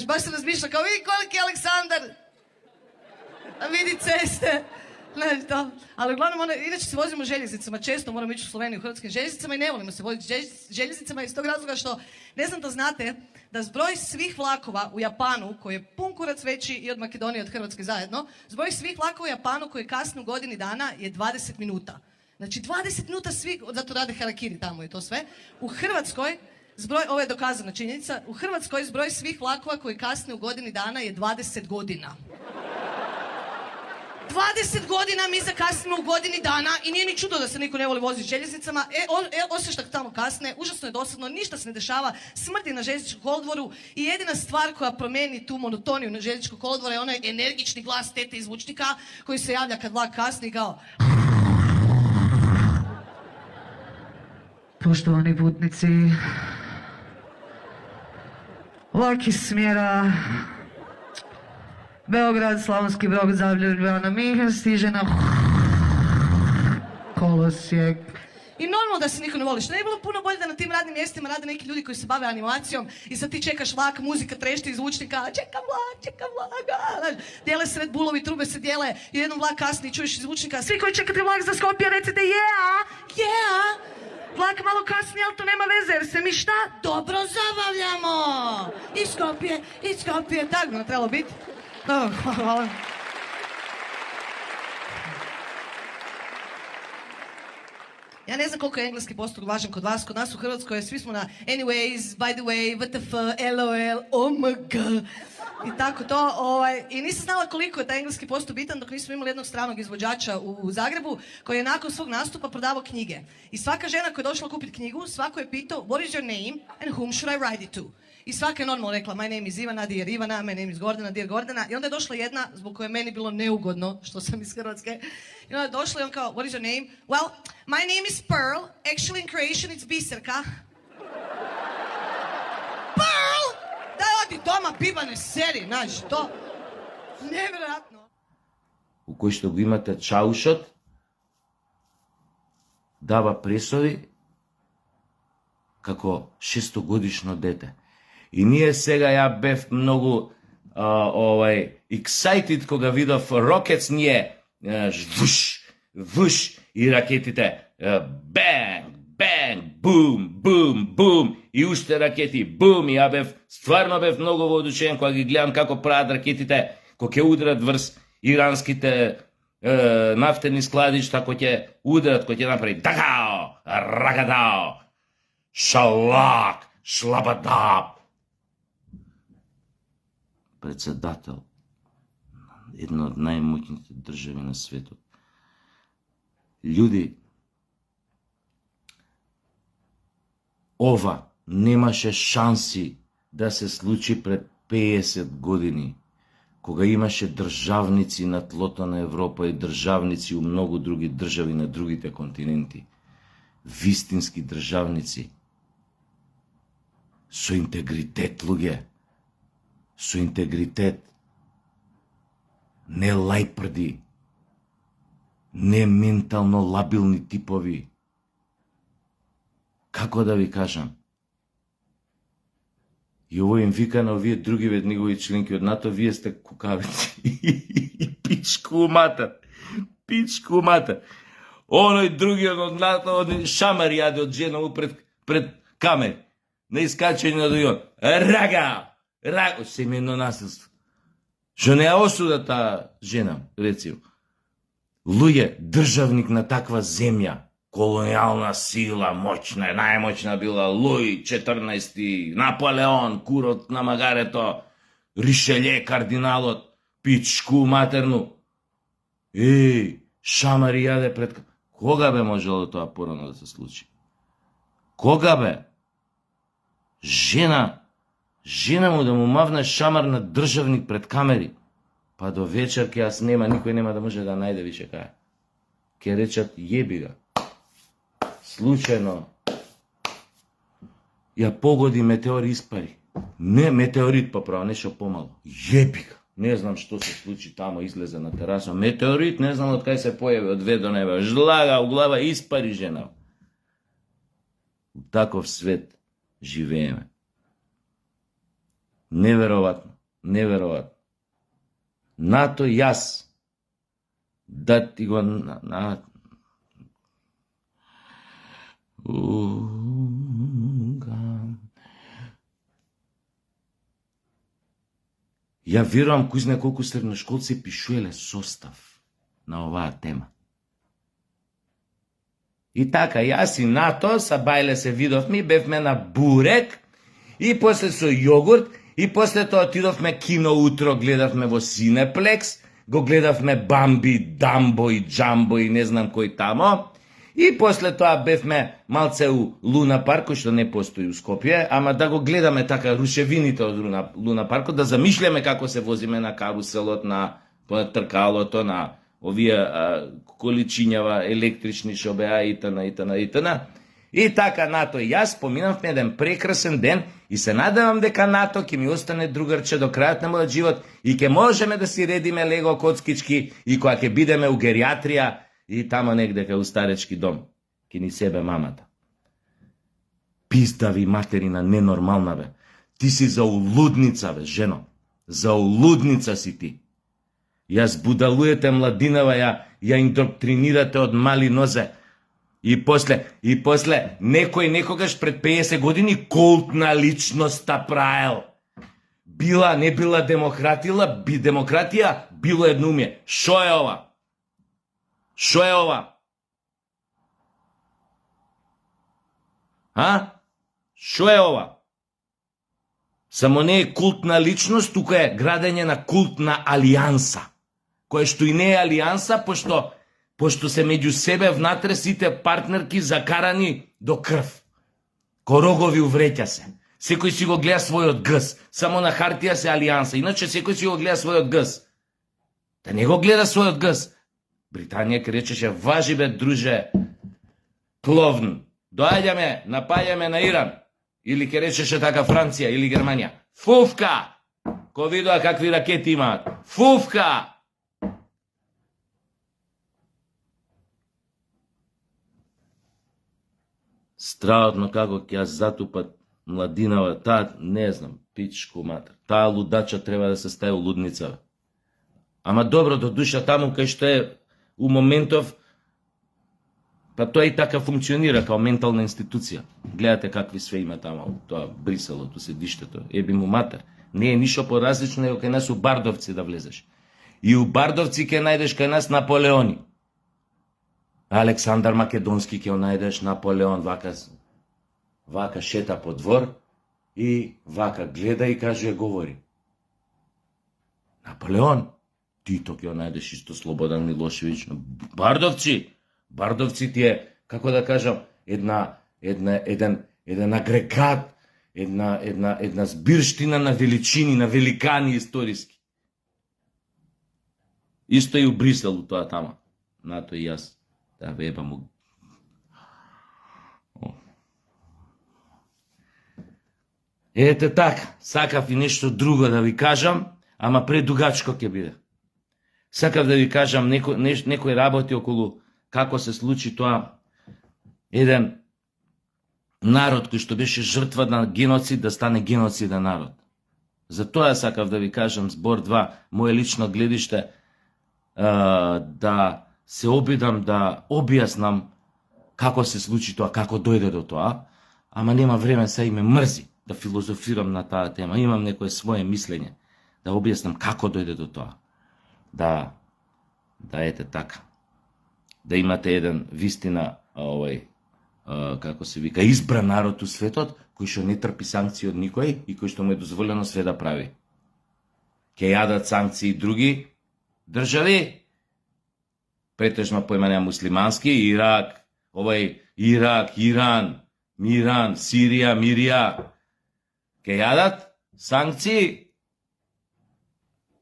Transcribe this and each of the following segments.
Znaš, baš se razmišlja kao, vidi koliki je Aleksandar, a vidi ceste. Znaš to, ali uglavnom, inače se vozimo željeznicama, često moramo ići u Sloveniju u hrvatskim željeznicama i ne volimo se voziti željeznicama iz tog razloga što, ne znam da znate, da zbroj svih vlakova u Japanu, koji je pun kurac veći i od Makedonije i od Hrvatske zajedno, zbroj svih vlakova u Japanu koji je kasno u godini dana je 20 minuta. Znači 20 minuta svi, zato rade harakiri tamo i to sve. U Hrvatskoj, ovo je dokazana činjenica, u Hrvatskoj zbroj svih vlakova koji kasne u godini dana je 20 godina. 20 godina mi zakasnimo u godini dana i nije ni čudo da se niko ne voli voziti željeznicama. Osješ tako tamo kasne, užasno je dosadno, ništa se ne dešava, smrti na željezničkom kolodvoru i jedina stvar koja promijeni tu monotoniju na željezničkom kolodvoru je onaj energični glas tete iz zvučnika koji se javlja kad vlak kasni kao... Poštovani putnici, vlak iz smjera Beograd, Slavonski Brod, Ljubljana, Minhen stiže na kolosijek. I normalno da se niko ne voli. Što ne je bilo puno bolje da na tim radnim mjestima rade neki ljudi koji se bave animacijom i sad ti čekaš vlak, muzika trešti iz zvučnika, čekam vlak, dijele se Red Bullovi, trube se dijele i jednom vlak kasni čuješ iz zvučnika, svi koji čekate vlak za Skopje recite yeah! Vlak malo kasni, ali to nema veze, jer se mi šta? Dobro zabavljamo! Iz Skopje, tako bi trebalo biti. Hvala. Ja ne znam koliko je engleski postupak važan kod vas, kod nas u Hrvatskoj svi smo na anyways, by the way, WTF, LOL, OMG i tako to. I nisam znala koliko je taj engleski postupak bitan dok nismo imali jednog stranog izvođača u Zagrebu koji je nakon svog nastupa prodavao knjige. I svaka žena koja je došla kupiti knjigu, svako je pitao what is your name and whom should I write it to? I svaka je normalno rekla, my name is Ivana, dear Ivana, my name is Gordana, dear Gordana. I onda je došla jedna, zbog koje je meni bilo neugodno, što sam iz Hrvatske. I onda je došla i on kao, what is your name? Well, my name is Pearl. Actually in Croatian it's Biserka. Pearl! Daj odi doma, pivane, seri, znaš, to. Nevjerojatno. U koji što го imate чаушот, дава пресови како 6-годишно дете. И ние сега ја бев многу excited кога видов Rockets, ние вуш и ракетите бенг, бенг, бум, бум, бум и уште ракети бум и ја бев стварно бев многу воодушевен кога ги гледам како прават ракетите, кога ќе удрат врз иранските нафтени складишта, кога ќе удрат, кога ќе направи дагао, рагадао, шалак, шлабадаб. Председател една од најмоćните држави на светот. Луѓе, ова немаше шанси да се случи пред 50 години, кога имаше државници на тлото на Европа и државници у многу други држави на другите континенти. Вистински државници. Со интегритет, луѓе. Со интегритет. Не лајпрди. Не ментално лабилни типови. Како да ви кажам? И ово им вика на овие други негови членки од НАТО, вие сте кукавици. Пичку матер. Пичку матер. Оној другиот од НАТО, шамар јаде од жена му пред камери. На искачање на дојон. Рага! Рага! Семено насилство. Што не ја осуда таа жена, рецимо. Луѓе, државник на таква земја, колонијална сила, моćна, најмоćна била Луи 14, Наполеон, курот на магарето, Ришелје, кардиналот, пичку матерну. Шамари јаде пред... Кога бе можело тоа порано да се случи? Кога бе? Жена му да му мавне шамар на државник пред камери. Па до вечер ке јас нема, никој нема да може да најде више кај. Ке речат јеби га. Случајно ја погоди метеор испари. Не метеорит поправо, нешто помало. Јеби га. Не знам што се случи тамо, излезе на тераса. Метеорит, не знам од кај се појави, од ве до небе. Жлага у глава, испари жена. У таков свет живееме. Неверојатно. неверојатно. НАТО јас да ти го Ја верувам кој знае колку средношколци пишуеле состав на оваа тема. И така, јас и НАТО са бајле се видовме, бевме на бурек, и после со јогурт, и после тоа отидовме кино утро, гледавме во Синеплекс, го гледавме Бамби, Дамбо и Джамбо и не знам кој тамо, и после тоа бевме малце у Луна парк, кој што не постои у Скопје, ама да го гледаме така рушевините од Луна паркот, да замишляме како се возиме на каруселот, на тркалото, на овие количињава електрични што беа итн. И така НАТО и јас поминавме еден прекрасен ден и се надевам дека НАТО ќе ми остане другарче до крајот на мојот живот и ќе можеме да си редиме лего коцкички и кога ќе бидеме у гериатрија и тамо негде кај у старечки дом, ќе ни себе мамата. Пиздави материна ненормална бе. Ти си за улудница бе, жено. За улудница си ти. Јас будалуете младинава ја индоктринирате од мали нозе. И после некој некогаш пред 50 години култна личноста праел. Била, не била демократија, било еднумие. Шо е ова? Шо е ова? Шо е ова? Само не е култна личност, тука е градење на култна алијанса. Која што и не е алијанса, пошто се меѓу себе внатре сите партнерки закарани до крв. Корогови увреќа се. Секој си го гледа својот гъс. Само на хартија се алијанса. Иначе секој си го гледа својот гъс. Да не го гледа својот гъс. Британија ке речеше, важи бе, друже, кловн. Доаѓаме, напаѓаме на Иран. Или ке речеше така Франција или Германија. Фуфка! Ко видоа какви ракети имаат. Фуфка! Страотно како ќе ја затупат младинава, таа, не знам, пичку матер. Таа лудача треба да се стаи у лудница. Ама добро, до душа таму кај што е у моментов, па тоа и така функционира као ментална институција. Гледате какви све има таму, тоа Бриселото, седиштето, еби му матер. Не е ништо поразлично него кај нас у Бардовци да влезеш. И у Бардовци ќе најдеш кај нас Наполеони. Александар Македонски ќе најдеш, Наполеон вака шета по двор и вака гледа и кажува говори. Наполеон, Тито ќе најдеш исто, Слободан Милошевиќ. Бардовци ти е, како да кажам, еден агрегат, една збирштина на величини, на великани историски. Исто и у Брисел, тоа тама. НАТО и јас. Да, веба му. Ете така, сакав и нешто друго да ви кажам, ама предугачко ќе биде. Сакав да ви кажам некои работи околу како се случи тоа еден народ кој што беше жртва на геноцид да стане геноциден народ. За тоа сакав да ви кажам збор 2, моje лично гледиште, да се обидам да објаснам како се случи тоа, како дојде до тоа, ама нема време, сега и ме мрзи да филозофирам на таа тема. Имам некое своje мислење, да објаснам како дојде до тоа. Да ете така. Да имате еден вистина, како се вика, избран народ у светот, кој што не трпи санкции од никој и кој што му е дозволено све да прави. Ке јадат санкции други држави, претежно поимања муслимански, Ирак, Иран, Сирија, Мирија, ке јадат санкции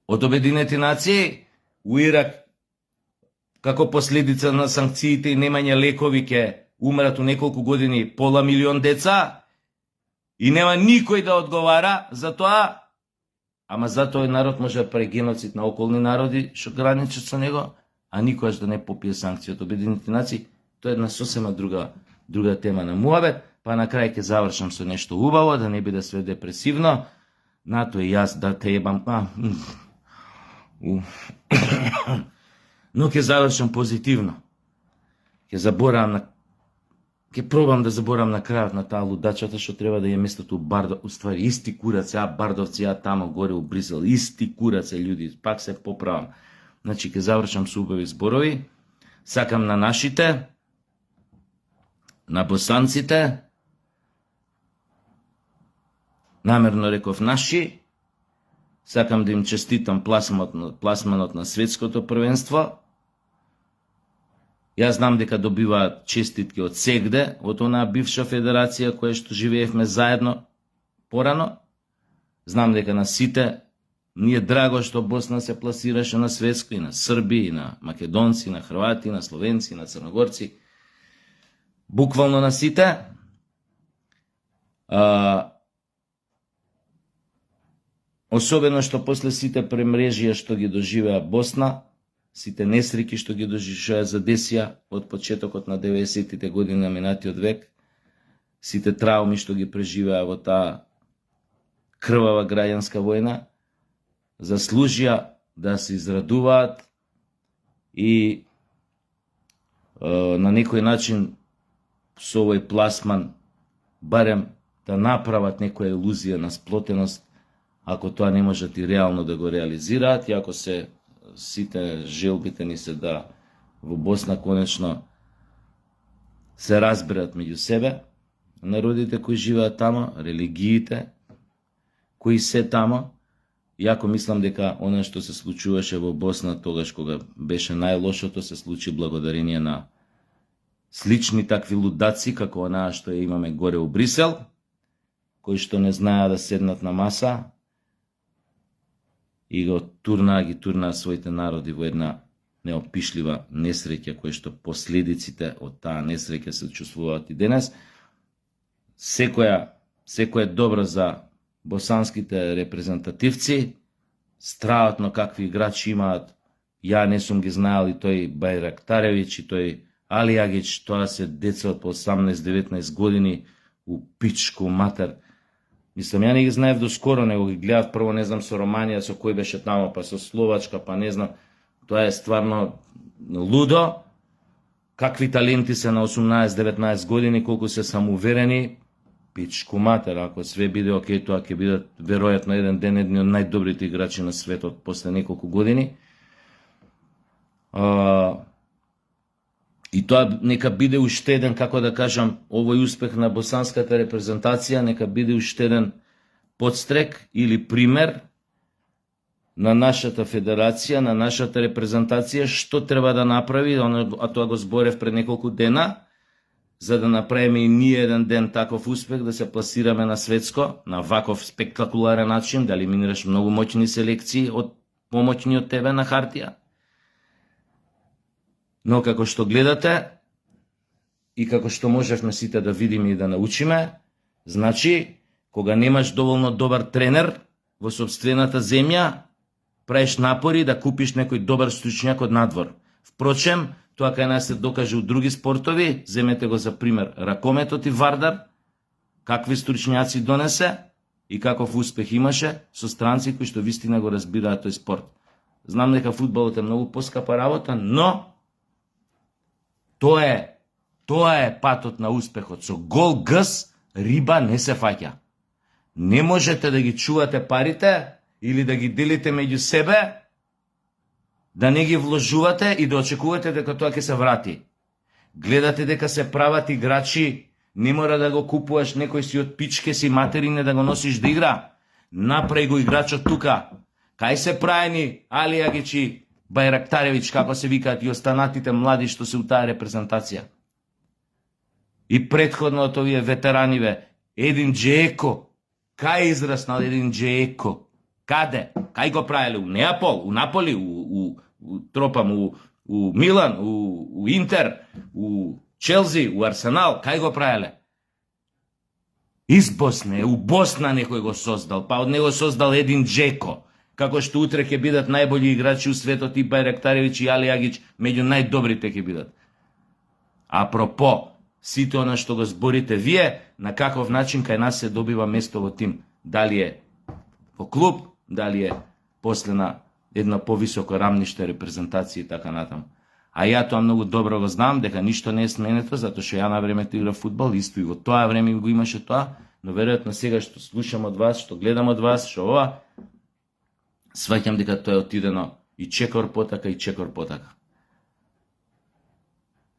од Обединети нации. У Ирак, како последица на санкциите и немање лекови, ке умрат у неколку години пола милион деца и нема никој да одговара за тоа, ама затоа народ може да прави геноцид на околни народи што граничат со него, а никогаш да не попие санкции од Обединети нации. Тоа е една сосема друга тема на муабет, па на крај ќе завршам со нешто убаво, да не биде све депресивно. нато е јас да те ебам. Но ќе завршам позитивно. Ќе пробам да заборам на крајот на таа лудачата што треба да ја местото у Бардов, уствари исти курац, Бардовци, тамо горе у Брисел, исти курац луѓе, пак се поправам. Значи ќе завршам со убави зборови. Сакам на нашите, на босанците, намерно реков наши, сакам да им честитам пласманот на светското првенство. Јас знам дека добиваат честитки од сегде, од онаа бивша федерација која што живеевме заедно порано. Знам дека на сите ни е драго што Босна се пласираше на светско, и на Срби, и на македонци, и на хрвати, и на словенци, и на црногорци. Буквално на сите. Особено што после сите премрежија што ги доживеа Босна, сите несреќи што ги задесија од почетокот на 90-тите години на минатиот век, сите трауми што ги преживеа во таа крвава граѓанска војна, заслужија да се израдуваат и на некој начин со овој пласман барем да направат некоја илузија на сплотеност, ако тоа не можат и реално да го реализираат, и ако сите желбите ни се да во Босна конечно се разберат меѓу себе, народите кои живеат тамо, религиите кои се тамо. Јако мислам дека она што се случуваше во Босна тогаш кога беше најлошото се случи благодарение на слични такви лудаци како онаа што ја имаме горе у Брисел, кои што не знаеа да седнат на маса и ги турнаа своите народи во една неопишлива несреќа, која што последиците од таа несреќа се чувствуваат и денес. Секој е добро за босанските репрезентативци, страотно какви играчи имаат. Ја не сум ги знаел и тој Бајрактаревич и тој Алијагич, тоа се деца од по 18-19 години у пичку матер. Мислам, ја не ги знаев до скоро, него ги гледав прво, не знам, со Романија, со кој беше тамо, па со Словачка, па не знам. Тоа е стварно лудо. Какви таленти се на 18-19 години, колку се самоуверени, пичку матер, ако све биде окей, тоа ќе бидат веројатно еден ден едни од најдобрите играчи на светот после неколку години. И тоа нека биде уште еден, како да кажам, овој успех на босанската репрезентација, нека биде уште еден подстрек или пример на нашата федерација, на нашата репрезентација, што треба да направи, а тоа го зборев пред неколку дена, за да направиме и ние еден ден таков успех, да се пласираме на светско, на ваков спектакуларен начин, да елиминираш многу моќни селекции од помоќни од тебе на хартија. Но како што гледате и како што можевме сите да видиме и да научиме, значи, кога немаш доволно добар тренер во собствената земја, правиш напори да купиш некој добар стручњак од надвор. Впрочем, тоа кај нас се докаже у други спортови, земете го за пример ракометот и Вардар, какви стручњаци донесе и каков успех имаше со странци кои што вистина го разбираат тој спорт. Знам дека фудбалот е многу поскапа работа, но тоа е патот на успехот. Со гол гъс риба не се фаќа. Не можете да ги чувате парите или да ги делите меѓу себе, да не ги вложувате и да очекувате дека тоа ќе се врати. Гледате дека се прават играчи, не мора да го купуваш некој си од пичке си материне да го носиш да игра. Направи го играчот тука. Кај се праени Алијагичи, Бајрактаревич, како се викаат, и останатите млади што се у таа репрезентација. И претходно од овие ветераниве, Един Джеко. Кај израснал Един Джеко? Каде? Кај го правеле? У Неапол, у Наполи, у Тропам, у Милан, у Интер, у Челси, у Арсенал. Кај го правеле? Из Босне, у Босна некој го создал, па од него создал Един Джеко. Како што утре ќе бидат најбољи играчи у светот и Бајрактаревич и Алијагич меѓу најдобрите ќе бидат. Апропо, сите она што го зборите вие, на каков начин кај нас се добива место во тим. Дали е во клуб, дали е после на една повисоко рамниште репрезентација и така натаму. А ја тоа многу добро го знам, дека ништо не е сменето, затоа што ја на времето игра фудбал, исто и во тоа време го имаше тоа, но веројатно сега што слушам од вас, што гледам од вас, што ова, сваќам дека тоа е отидено и чекор потака и чекор потака.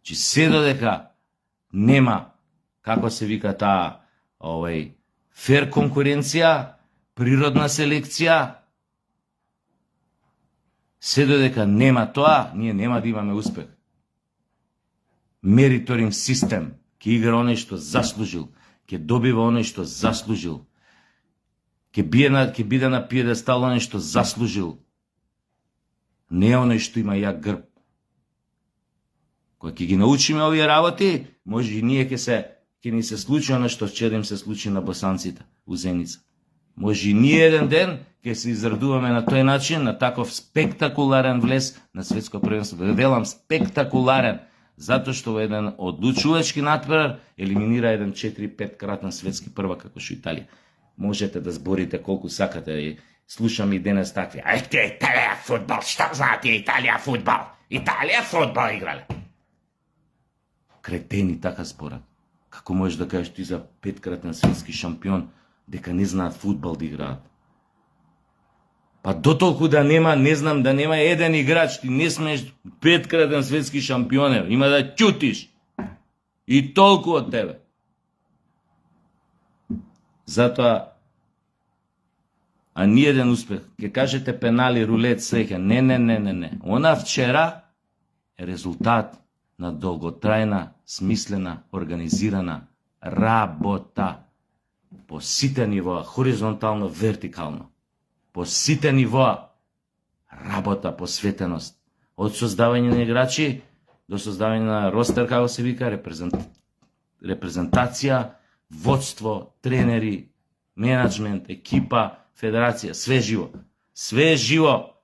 Чи се додека нема, како се вика таа, фер конкуренција, природна селекција, се додека нема тоа, ние нема да имаме успех. Мериторинг систем, ќе игра оној што заслужил, ќе добива оној што заслужил, ќе биде на пиедестал оној што заслужил, не оној што има јак грб. Кога ќе ги научиме овие работи, може и ние ќе ни се случи оно што вчера им се случи на босанците у Зеница. Може и ние еден ден ќе се израдуваме на тој начин, на таков спектакуларен влез на светско првенство. Велам спектакуларен, затоа што во еден одлучувачки натпревар елиминира еден 4-5 кратен светски првак како што Италија. Можете да зборите колку сакате. Слушам и денес такви. Ајте, Италија фудбал, што знаат Италија фудбал? Италија фудбал играле. Кретени така зборат. Како можеш да кажеш ти за 5-кратен светски шампион дека не знаат фудбал да играат? Па дотолку да нема, не знам, да нема еден играч, ти не смееш 5-кратен светски шампион, има да ќутиш. И толку од тебе. Затоа, а ни еден успех, ќе кажете пенали, рулет, среќа. Не. Она вчера е резултат на долготрајна, смислена, организирана работа по сите нивоа, хоризонтално, вертикално. По сите нивоа работа, посветеност. Од создавање на играчи до создавање на ростер, како се вика, репрезентација, водство, тренери, менеджмент, екипа, федерација, све живо. Све живо,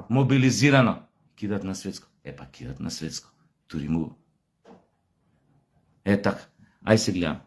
мобилизирано. Кидат на светско. Кидат на светско. Тури му. Така. Ај се гледам.